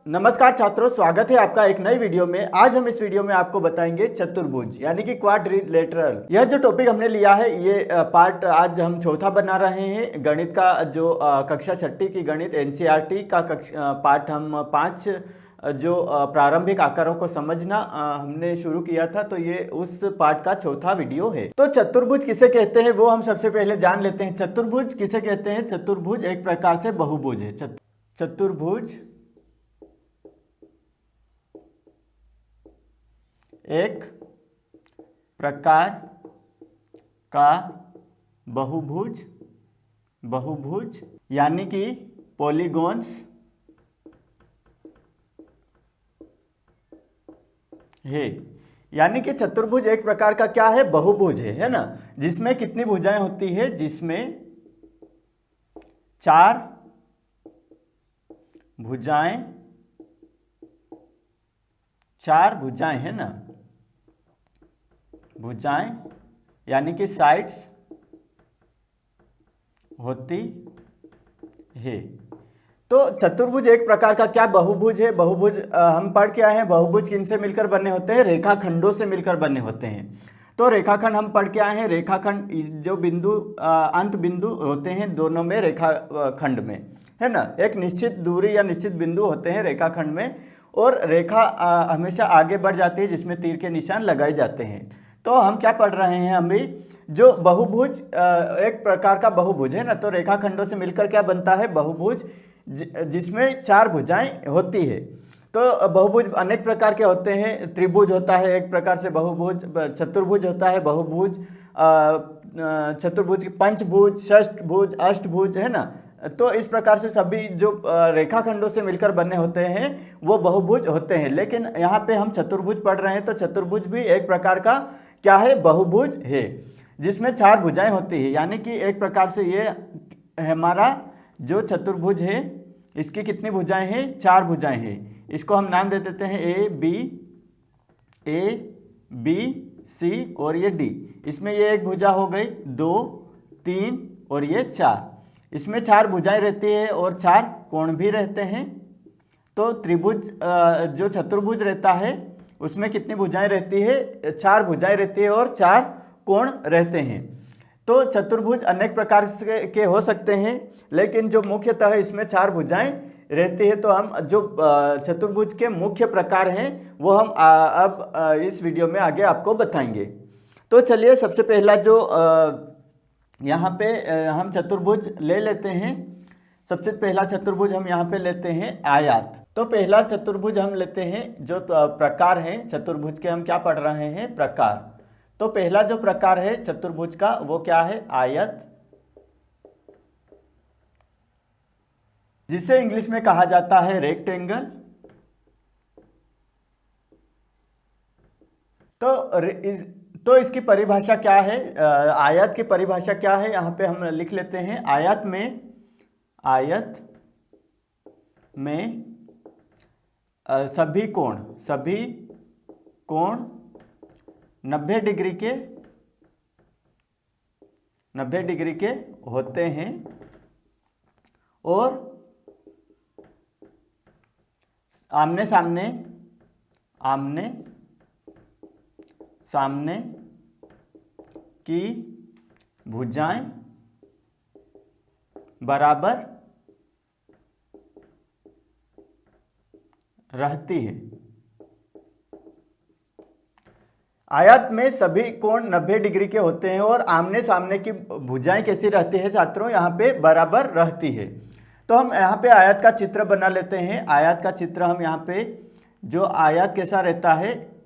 नमस्कार छात्रों, स्वागत है आपका एक नई वीडियो में। आज हम इस वीडियो में आपको बताएंगे चतुर्भुज यानी कि क्वाड्रिलेटरल। यह जो टॉपिक हमने लिया है ये पार्ट आज हम चौथा बना रहे हैं। गणित का जो कक्षा छठी की गणित एनसीईआरटी का पार्ट हम 5 जो प्रारंभिक आकारों को समझना हमने शुरू किया था, तो ये उस पार्ट का चौथा वीडियो है। तो चतुर्भुज किसे कहते हैं वो हम सबसे पहले जान लेते हैं। चतुर्भुज किसे कहते हैं? चतुर्भुज एक प्रकार से बहुभुज है। चतुर्भुज एक प्रकार का बहुभुज यानी कि पॉलीगॉन्स है। यानी कि चतुर्भुज एक प्रकार का क्या है? बहुभुज है ना, जिसमें कितनी भुजाएं होती है? जिसमें 4 भुजाएं है ना, भुजाएं यानी कि साइड्स होती है। तो चतुर्भुज एक प्रकार का क्या बहुभुज है। बहुभुज हम पढ़ के आए हैं। बहुभुज किनसे मिलकर बने होते हैं? रेखाखंडों से मिलकर बने होते हैं। तो रेखाखंड हम पढ़ के आए हैं। रेखाखंड जो बिंदु अंत बिंदु होते हैं दोनों में, रेखाखंड में है ना, एक निश्चित दूरी या निश्चित बिंदु होते हैं रेखाखंड में, और रेखा हमेशा आगे बढ़ जाती है जिसमें तीर के निशान लगाए जाते हैं। तो हम क्या पढ़ रहे हैं? हम भी जो बहुभुज एक प्रकार का बहुभुज है ना, तो रेखाखंडों से मिलकर क्या बनता है? बहुभुज, जिसमें 4 भुजाएं होती है। तो बहुभुज अनेक प्रकार के होते हैं। त्रिभुज होता है एक प्रकार से बहुभुज, चतुर्भुज होता है बहुभुज, चतुर्भुज, पंचभुज, षष्ठभुज, अष्टभुज है ना। तो इस प्रकार से सभी जो रेखाखंडों से मिलकर बने होते हैं वो बहुभुज होते हैं। लेकिन यहाँ पे हम चतुर्भुज पढ़ रहे हैं, तो चतुर्भुज भी एक प्रकार का क्या है? बहुभुज है, जिसमें 4 भुजाएं होती है। यानी कि एक प्रकार से ये हमारा जो चतुर्भुज है, इसकी कितनी भुजाएं हैं? 4 भुजाएं हैं। इसको हम नाम दे देते हैं ए बी सी और ये डी। इसमें ये एक भुजा हो गई, 2 3 और ये 4। इसमें 4 भुजाएं रहती है और 4 कोण भी रहते हैं। तो त्रिभुज जो चतुर्भुज रहता है उसमें कितनी भुजाएं रहती है? 4 भुजाएं रहती है और 4 कोण रहते हैं। तो चतुर्भुज अनेक प्रकार के हो सकते हैं, लेकिन जो मुख्यतः इसमें 4 भुजाएं रहती है। तो हम जो चतुर्भुज के मुख्य प्रकार हैं वो हम अब इस वीडियो में आगे आपको बताएंगे। तो चलिए, सबसे पहला जो यहाँ पे हम चतुर्भुज ले लेते हैं। सबसे पहला चतुर्भुज हम यहाँ पे लेते हैं आयत। तो पहला चतुर्भुज हम लेते हैं, जो प्रकार हैं चतुर्भुज के, हम क्या पढ़ रहे हैं? प्रकार। तो पहला जो प्रकार है चतुर्भुज का वो क्या है? आयत, जिसे इंग्लिश में कहा जाता है रेक्टेंगल। तो इसकी परिभाषा क्या है? आयत की परिभाषा क्या है? यहाँ पे हम लिख लेते हैं। आयत में सभी कोण 90 डिग्री के होते हैं, और आमने सामने की भुजाएं बराबर रहती है। आयत में सभी कोण 90 डिग्री के होते हैं और आमने सामने की भुजाएं कैसी रहती है छात्रों? यहाँ पे बराबर रहती है। तो हम यहाँ पे आयत का चित्र बना लेते हैं। आयत का चित्र हम यहाँ पे, जो आयत कैसा रहता है?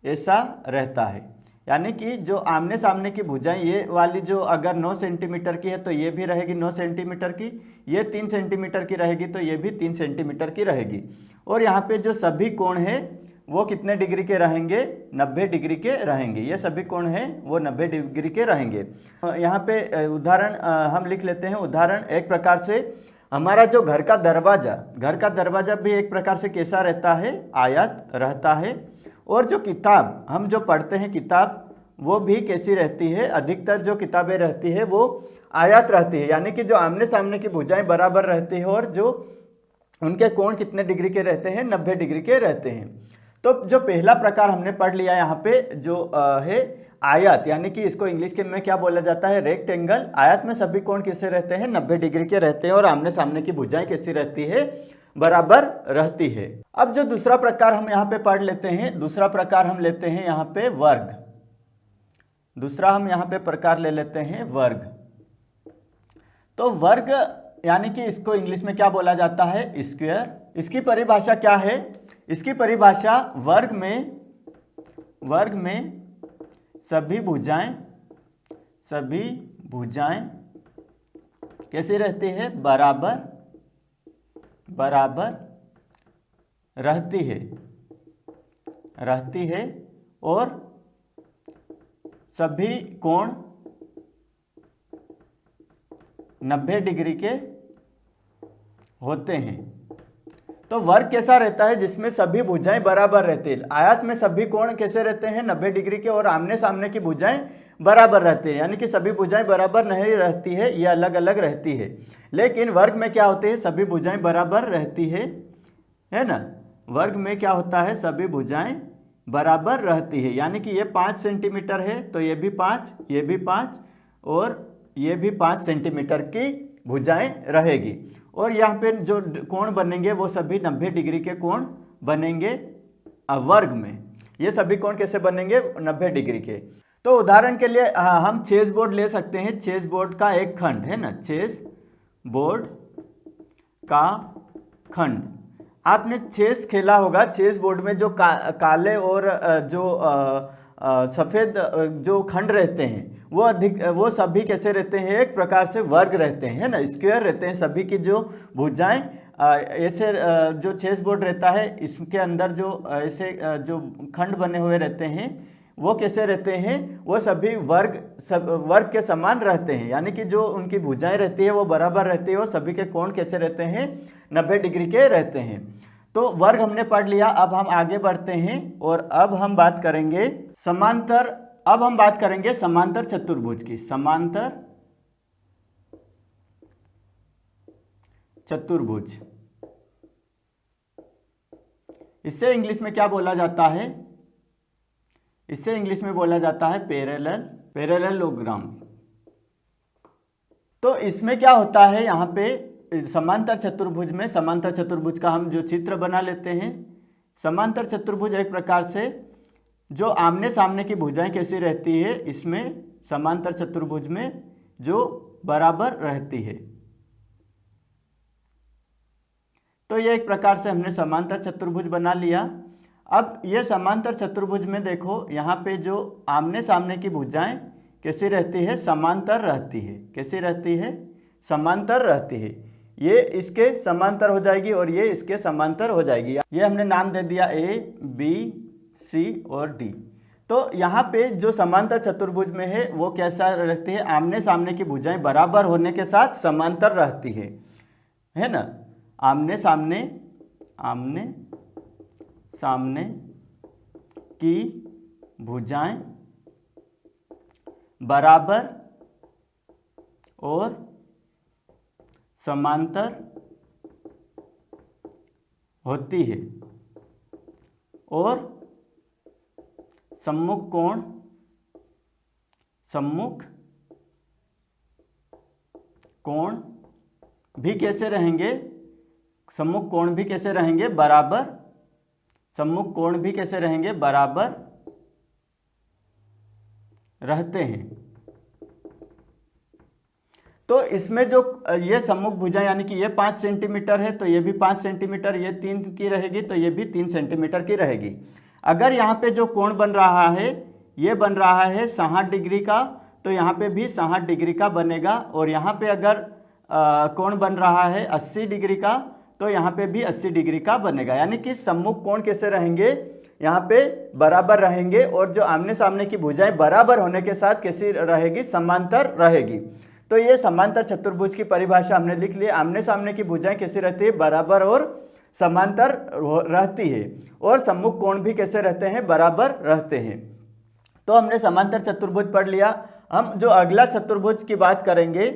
ऐसा रहता है। यानी कि जो आमने सामने की भुजाएं, ये वाली जो अगर 9 सेंटीमीटर की है तो ये भी रहेगी 9 सेंटीमीटर की, ये 3 सेंटीमीटर की रहेगी तो ये भी 3 सेंटीमीटर की रहेगी। और यहाँ पे जो सभी कोण है वो कितने डिग्री के रहेंगे? 90 डिग्री के रहेंगे। ये सभी कोण हैं वो 90 डिग्री के रहेंगे। यहाँ पे उदाहरण हम लिख लेते हैं। उदाहरण एक प्रकार से हमारा जो घर का दरवाजा भी एक प्रकार से कैसा रहता है? आयत रहता है। और जो किताब हम जो पढ़ते हैं किताब, वो भी कैसी रहती है? अधिकतर जो किताबें रहती है वो आयत रहती है, यानी कि जो आमने सामने की भुजाएं बराबर रहती है और जो उनके कोण कितने डिग्री के रहते हैं, 90 डिग्री के रहते हैं। तो जो पहला प्रकार हमने पढ़ लिया यहाँ पे जो है आयत, यानी कि इसको इंग्लिश के में क्या बोला जाता है, रेक्टेंगल। आयत में सभी कोण कैसे रहते हैं, 90 डिग्री के रहते हैं और आमने सामने की भुजाएं कैसी रहती है, बराबर रहती है। अब जो दूसरा प्रकार हम यहाँ पे पढ़ लेते हैं, दूसरा प्रकार हम लेते हैं यहाँ पे वर्ग। दूसरा हम यहाँ पे प्रकार ले लेते हैं वर्ग। तो वर्ग यानी कि इसको इंग्लिश में क्या बोला जाता है, स्क्वायर। इसकी परिभाषा क्या है, इसकी परिभाषा वर्ग में सभी भुजाएं कैसी रहती है, बराबर रहती है और सभी कोण 90 डिग्री के होते हैं। तो वर्ग कैसा रहता है, जिसमें सभी भुजाएं बराबर रहती है। आयत में सभी कोण कैसे रहते हैं, 90 डिग्री के और आमने सामने की भुजाएं बराबर रहती है, यानी कि सभी भुजाएं बराबर नहीं रहती है, ये अलग अलग रहती है। लेकिन वर्ग में क्या होते हैं, सभी भुजाएं बराबर रहती है ना। वर्ग में क्या होता है, सभी भुजाएं बराबर रहती है, यानी कि ये 5 सेंटीमीटर है तो ये भी 5, ये भी 5 और ये भी 5 सेंटीमीटर की भुजाएं रहेगी। और यहाँ पे जो कोण बनेंगे वो सभी 90 डिग्री के कोण बनेंगे वर्ग में। ये सभी कोण कैसे बनेंगे, 90 डिग्री के। तो उदाहरण के लिए हम चेस बोर्ड ले सकते हैं। चेस बोर्ड का एक खंड है ना, चेस बोर्ड का खंड। आपने चेस खेला होगा, चेस बोर्ड में जो काले और जो सफ़ेद जो खंड रहते हैं वो सभी कैसे रहते हैं, एक प्रकार से वर्ग रहते हैं, है ना, स्क्वायर रहते हैं। सभी की जो भुजाएं ऐसे जो चेस बोर्ड रहता है इसके अंदर जो ऐसे जो खंड बने हुए रहते हैं वो कैसे रहते हैं, वो सभी वर्ग के समान रहते हैं, यानी कि जो उनकी भुजाएं रहती है वो बराबर रहती है और सभी के कोण कैसे रहते हैं, 90 डिग्री के रहते हैं। तो वर्ग हमने पढ़ लिया। अब हम आगे बढ़ते हैं और अब हम बात करेंगे समांतर चतुर्भुज की। समांतर चतुर्भुज, इससे इंग्लिश में क्या बोला जाता है, इससे इंग्लिश में बोला जाता है पैरेललोग्राम्स। तो इसमें क्या होता है, यहाँ पे समांतर चतुर्भुज में, समांतर चतुर्भुज का हम जो चित्र बना लेते हैं। समांतर चतुर्भुज एक प्रकार से जो आमने सामने की भुजाएं कैसी रहती है, इसमें समांतर चतुर्भुज में जो बराबर रहती है। तो ये एक प्रकार से हमने समांतर चतुर्भुज बना लिया। अब ये समांतर चतुर्भुज में देखो, यहाँ पे जो आमने सामने की भुजाएं कैसी रहती है, समांतर रहती है। कैसी रहती है, समांतर रहती है। ये इसके समांतर हो जाएगी और ये इसके समांतर हो जाएगी। ये हमने नाम दे दिया A, B, C और D। तो यहाँ पे जो समांतर चतुर्भुज में है वो कैसा रहती है, आमने सामने की भुजाएं बराबर होने के साथ समांतर रहती है ना। आमने सामने की भुजाएं बराबर और समांतर होती है और सम्मुख कोण भी कैसे रहेंगे, सम्मुख कोण भी कैसे रहेंगे, बराबर। सम्मुख कोण भी कैसे रहेंगे, बराबर रहते हैं। तो इसमें जो ये सम्मुख भुजा यानी कि ये 5 सेंटीमीटर है तो ये भी 5 सेंटीमीटर, ये 3 की रहेगी तो ये भी 3 सेंटीमीटर की रहेगी। अगर यहाँ पे जो कोण बन रहा है ये बन रहा है 60 डिग्री का, तो यहाँ पे भी 60 डिग्री का बनेगा। और यहाँ पे अगर कोण बन रहा है 80 डिग्री का, तो यहाँ पे भी 80 डिग्री का बनेगा। यानी कि सम्मुख कोण कैसे रहेंगे, यहाँ पे बराबर रहेंगे और जो आमने सामने की भुजाएं बराबर होने के साथ कैसी रहेगी, समांतर रहेगी। तो ये समांतर चतुर्भुज की परिभाषा हमने लिख ली। आमने सामने की भुजाएं कैसी रहती है, बराबर और समांतर रहती है और सम्मुख कोण भी कैसे रहते हैं, बराबर रहते हैं। तो हमने समांतर चतुर्भुज पढ़ लिया। हम जो अगला चतुर्भुज की बात करेंगे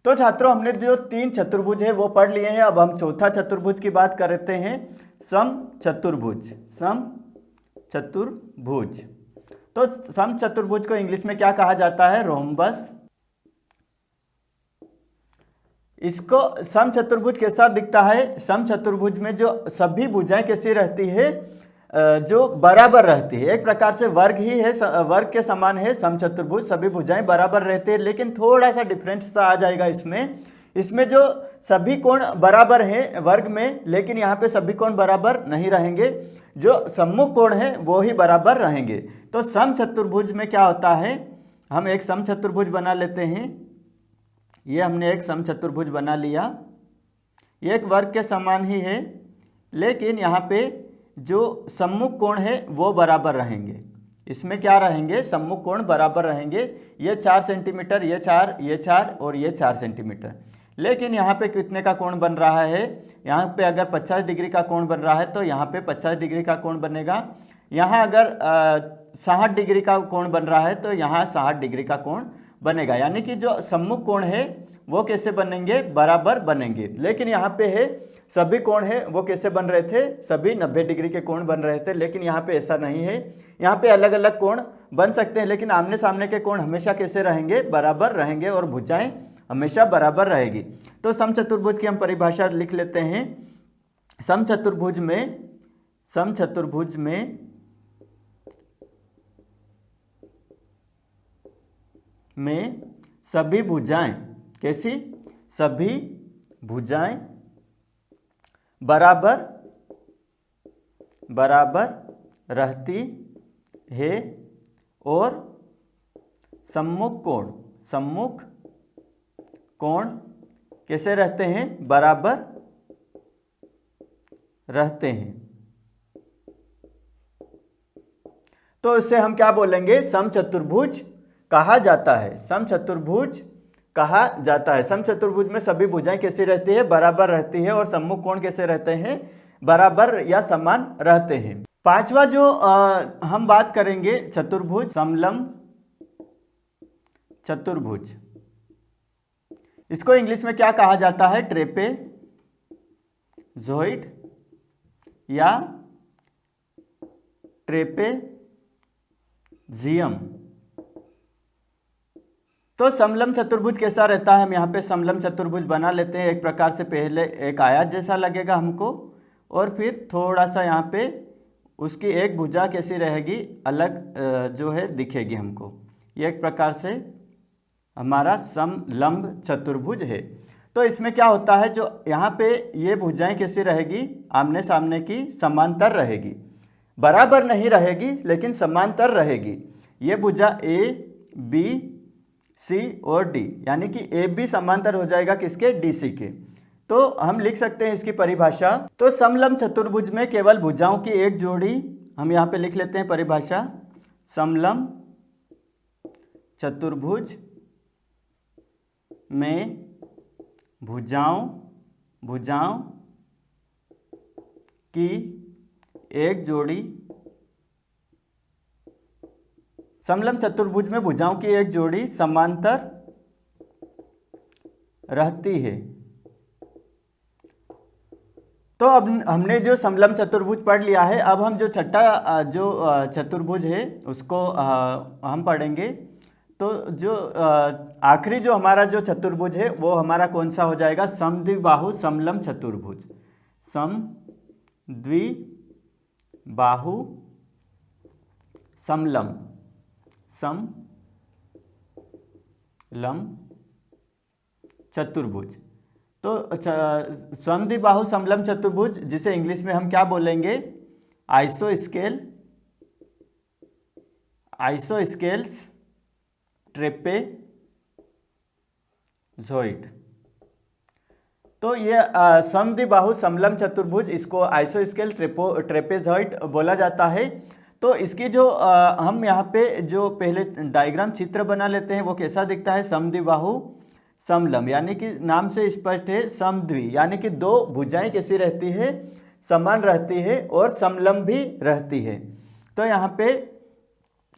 तो छात्रों हमने जो 3 चतुर्भुज है वो पढ़ लिए हैं। अब हम चौथा चतुर्भुज की बात करते हैं, सम चतुर्भुज। सम चतुर्भुज, तो सम चतुर्भुज को इंग्लिश में क्या कहा जाता है? रोम्बस। इसको सम चतुर्भुज कैसा दिखता है? सम चतुर्भुज में जो सभी भुजाएं कैसी रहती है? जो बराबर रहती है। एक प्रकार से वर्ग ही है, वर्ग के समान है सम चतुर्भुज, सभी भुजाएं बराबर रहती है। लेकिन थोड़ा सा डिफरेंस सा आ जाएगा इसमें जो सभी कोण बराबर हैं वर्ग में, लेकिन यहाँ पे सभी कोण बराबर नहीं रहेंगे, जो सम्मुख कोण है वो ही बराबर रहेंगे। तो सम चतुर्भुज में क्या होता है? हम एक सम चतुर्भुज बना लेते हैं। ये हमने एक सम चतुर्भुज बना लिया, ये एक वर्ग के समान ही है, लेकिन यहाँ पे जो सम्मुख कोण है वो बराबर रहेंगे। इसमें क्या रहेंगे? सम्मुख कोण बराबर रहेंगे। ये 4 सेंटीमीटर, ये 4 और ये 4 सेंटीमीटर। लेकिन यहाँ पे कितने का कोण बन रहा है? यहाँ पे अगर 50 डिग्री का कोण बन रहा है तो यहाँ पे 50 डिग्री का कोण बनेगा। यहाँ अगर 60 डिग्री का कोण बन रहा है तो यहाँ 60 डिग्री का कोण बनेगा। यानी कि जो सम्मुख कोण है वो कैसे बनेंगे? बराबर बनेंगे। लेकिन यहाँ पे है सभी कोण है वो कैसे बन रहे थे? सभी 90 डिग्री के कोण बन रहे थे। लेकिन यहाँ पे ऐसा नहीं है, यहाँ पे अलग अलग कोण बन सकते हैं, लेकिन आमने सामने के कोण हमेशा कैसे रहेंगे? बराबर रहेंगे, और भुजाएं हमेशा बराबर रहेगी। तो सम चतुर्भुज की हम परिभाषा लिख लेते हैं। सम चतुर्भुज में सभी भुजाएं कैसी? सभी भुजाएं बराबर रहती है, और सम्मुख कोण कैसे रहते हैं? बराबर रहते हैं। तो इससे हम क्या बोलेंगे? सम चतुर्भुज कहा जाता है। सम चतुर्भुज कहा जाता है। सम चतुर्भुज में सभी भुजाएं कैसी रहती है? बराबर रहती है, और सम्मुख कोण कैसे रहते हैं? बराबर या समान रहते हैं। पांचवा जो हम बात करेंगे चतुर्भुज, समलंब चतुर्भुज। इसको इंग्लिश में क्या कहा जाता है? ट्रेपेजॉइड या ट्रेपेजियम। तो समलंब चतुर्भुज कैसा रहता है? हम यहाँ पे समलंब चतुर्भुज बना लेते हैं। एक प्रकार से पहले एक आयत जैसा लगेगा हमको, और फिर थोड़ा सा यहाँ पे उसकी एक भुजा कैसी रहेगी? अलग जो है दिखेगी हमको। ये एक प्रकार से हमारा समलंब चतुर्भुज है। तो इसमें क्या होता है? जो यहाँ पे ये भुजाएं कैसी रहेगी? आमने सामने की समांतर रहेगी, बराबर नहीं रहेगी लेकिन समांतर रहेगी। ये भुजा ए बी सी और डी, यानी कि ए बी समांतर हो जाएगा किसके? डी सी के। तो हम लिख सकते हैं इसकी परिभाषा। तो समलंब चतुर्भुज में केवल भुजाओं की एक जोड़ी, हम यहाँ पे लिख लेते हैं परिभाषा। समलंब चतुर्भुज में भुजाओं की एक जोड़ी, समलंब चतुर्भुज में भुजाओं की एक जोड़ी समांतर रहती है। तो अब हमने जो समलंब चतुर्भुज पढ़ लिया है, अब हम जो छठा जो चतुर्भुज है उसको हम पढ़ेंगे। तो जो आखिरी जो हमारा जो चतुर्भुज है वो हमारा कौन सा हो जाएगा? समद्विबाहु समलंब चतुर्भुज। समद्विबाहु समलंब चतुर्भुज। तो समद्विबाहु समलंब चतुर्भुज, जिसे इंग्लिश में हम क्या बोलेंगे? Isosceles trapezoid. तो ये समद्विबाहु समलंब चतुर्भुज, इसको आइसोस्केल ट्रेपेजॉइड बोला जाता है। तो इसकी जो हम यहाँ पे जो पहले डायग्राम चित्र बना लेते हैं वो कैसा दिखता है? समद्विबाहु समलंब, यानी कि नाम से स्पष्ट है, समद्वि यानी कि दो भुजाएं कैसी रहती है? समान रहती है, और समलंब भी रहती है। तो यहाँ पे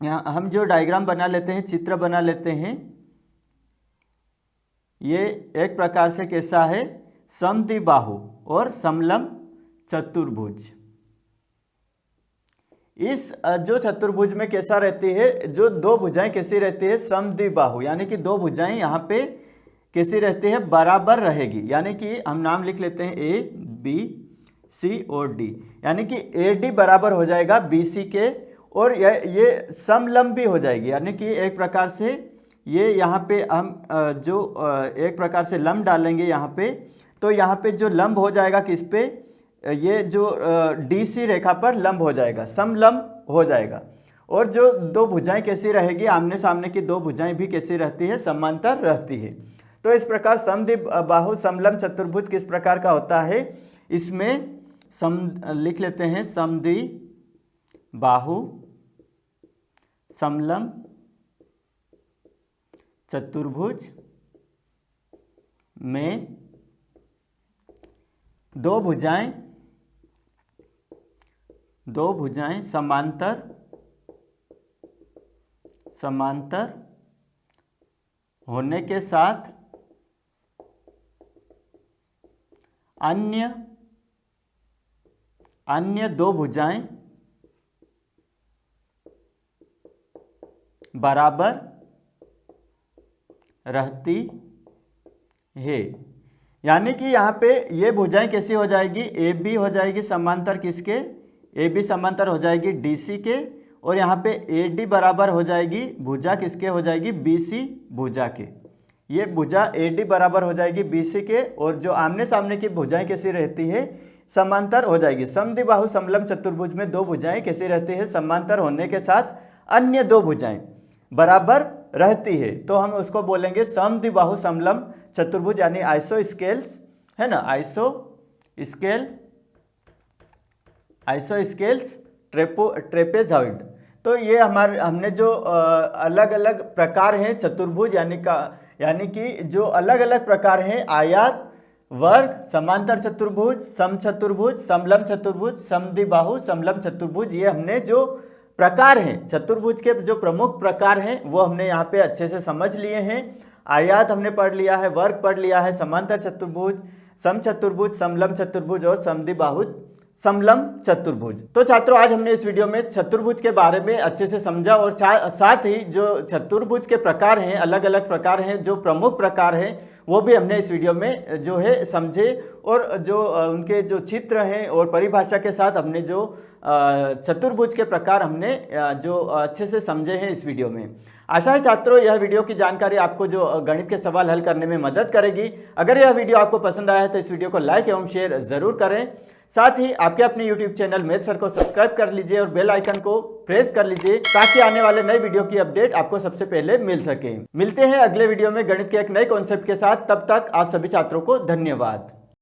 हम जो डायग्राम बना लेते हैं, चित्र बना लेते हैं। ये एक प्रकार से कैसा है, समद्विबाहु और समलंब चतुर्भुज। इस जो चतुर्भुज में कैसा रहती है, जो दो भुजाएं कैसी रहती है, समद्विबाहु, यानी कि दो भुजाएं यहाँ पे कैसी रहती है, बराबर रहेगी। यानी कि हम नाम लिख लेते हैं ए बी सी और डी, यानी कि ए डी बराबर हो जाएगा बी सी के, और ये समलंब भी हो जाएगी। यानी कि एक प्रकार से ये यहाँ पे हम जो एक प्रकार से लंब डालेंगे यहाँ पे, तो यहाँ पे जो लंब हो जाएगा किस पे, ये जो डी सी रेखा पर लंब हो जाएगा, समलंब हो जाएगा। और जो दो भुजाएं कैसी रहेगी, आमने सामने की दो भुजाएं भी कैसी रहती है, समांतर रहती है। तो इस प्रकार समद्विबाहु समलंब चतुर्भुज किस प्रकार का होता है, इसमें लिख लेते हैं समद्विबाहु समलंब चतुर्भुज में दो भुजाएं समांतर होने के साथ अन्य दो भुजाएं बराबर रहती है। यानी कि यहाँ पे ये भुजाएं कैसी हो जाएगी, ए बी हो जाएगी समांतर किसके, ए बी समांतर हो जाएगी डी सी के, और यहाँ पे ए डी बराबर हो जाएगी भुजा किसके हो जाएगी, बी सी भुजा के। ये भुजा ए डी बराबर हो जाएगी बी सी के, और जो आमने सामने की भुजाएं कैसी रहती है, समांतर हो जाएगी। समद्विबाहु समलंब चतुर्भुज में दो भुजाएं कैसी रहती है, समांतर होने के साथ अन्य दो भुजाएं बराबर रहती है, तो हम उसको बोलेंगे समद्विबाहु समलंब चतुर्भुज, यानी आइसोस्केल्स, है ना, आइसोस्केल्स ट्रेपेजॉइड। तो ये हमने जो अलग अलग प्रकार हैं चतुर्भुज, यानी कि जो अलग अलग प्रकार हैं, आयत, वर्ग, समांतर चतुर्भुज, समचतुर्भुज, समलंब चतुर्भुज, समद्विबाहु समलंब चतुर्भुज, ये हमने जो प्रकार हैं चतुर्भुज के, जो प्रमुख प्रकार हैं वो हमने यहाँ पे अच्छे से समझ लिए हैं। आयत हमने पढ़ लिया है, वर्ग पढ़ लिया है, समांतर चतुर्भुज, समचतुर्भुज, समलंब चतुर्भुज और समद्विबाहु समलंब चतुर्भुज। तो छात्रों, आज हमने इस वीडियो में चतुर्भुज के बारे में अच्छे से समझा, और साथ ही जो चतुर्भुज के प्रकार हैं, अलग अलग प्रकार हैं, जो प्रमुख प्रकार हैं, वो भी हमने इस वीडियो में जो है समझे, और जो उनके जो चित्र हैं और परिभाषा के साथ हमने जो चतुर्भुज के प्रकार हमने जो अच्छे से समझे हैं इस वीडियो में। आशा है छात्रों, यह वीडियो की जानकारी आपको जो गणित के सवाल हल करने में मदद करेगी। अगर यह वीडियो आपको पसंद आया है तो इस वीडियो को लाइक एवं शेयर जरूर करें। साथ ही आपके अपने YouTube चैनल मैथ सर को सब्सक्राइब कर लीजिए और बेल आइकन को प्रेस कर लीजिए, ताकि आने वाले नए वीडियो की अपडेट आपको सबसे पहले मिल सके। मिलते हैं अगले वीडियो में गणित के एक नए कॉन्सेप्ट के साथ, तब तक आप सभी छात्रों को धन्यवाद।